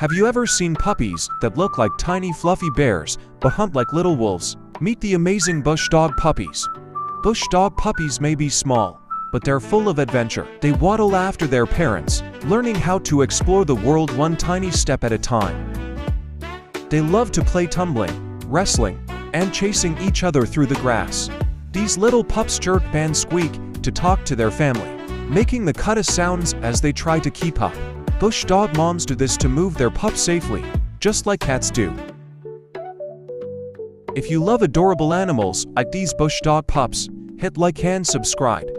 Have you ever seen puppies that look like tiny fluffy bears but hunt like little wolves? Meet the amazing bush dog puppies. Bush dog puppies may be small, but they're full of adventure. They waddle after their parents, learning how to explore the world one tiny step at a time. They love to play tumbling, wrestling, and chasing each other through the grass. These little pups jerk and squeak to talk to their family, making the cutest sounds as they try to keep up. Bush dog moms do this to move their pups safely, just like cats do. If you love adorable animals like these bush dog pups, hit like and subscribe.